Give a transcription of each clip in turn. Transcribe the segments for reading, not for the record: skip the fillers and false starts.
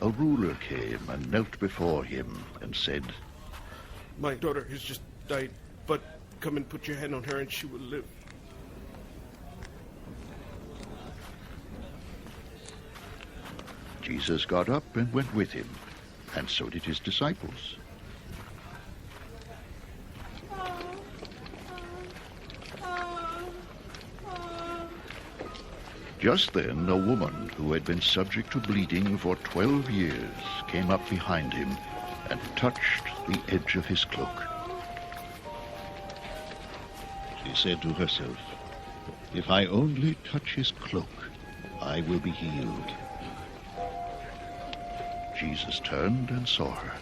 a ruler came and knelt before him and said, My daughter has just died, but come and put your hand on her and she will live. Jesus got up and went with him, and so did his disciples. Just then, a woman who had been subject to bleeding for 12 years came up behind him and touched the edge of his cloak. She said to herself, "If I only touch his cloak, I will be healed." Jesus turned and saw her.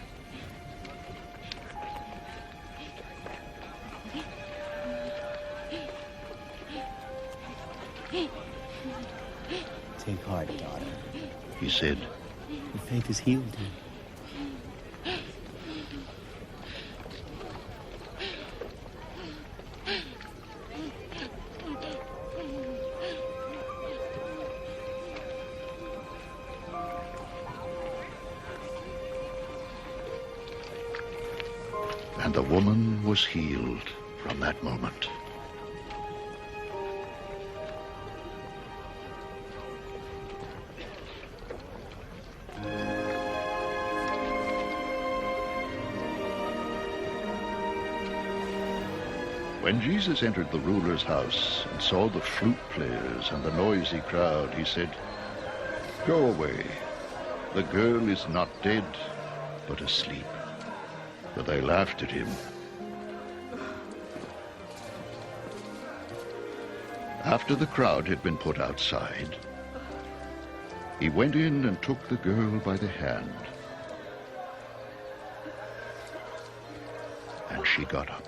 Take heart, daughter. He said, Your faith has healed you. And the woman was healed from that moment. When Jesus entered the ruler's house and saw the flute players and the noisy crowd, he said, "Go away. The girl is not dead, but asleep." But they laughed at him. After the crowd had been put outside, he went in and took the girl by the hand. And she got up.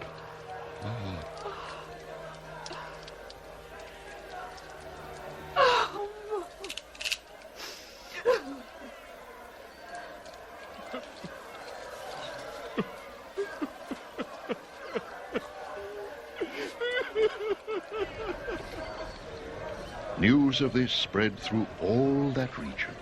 News of this spread through all that region.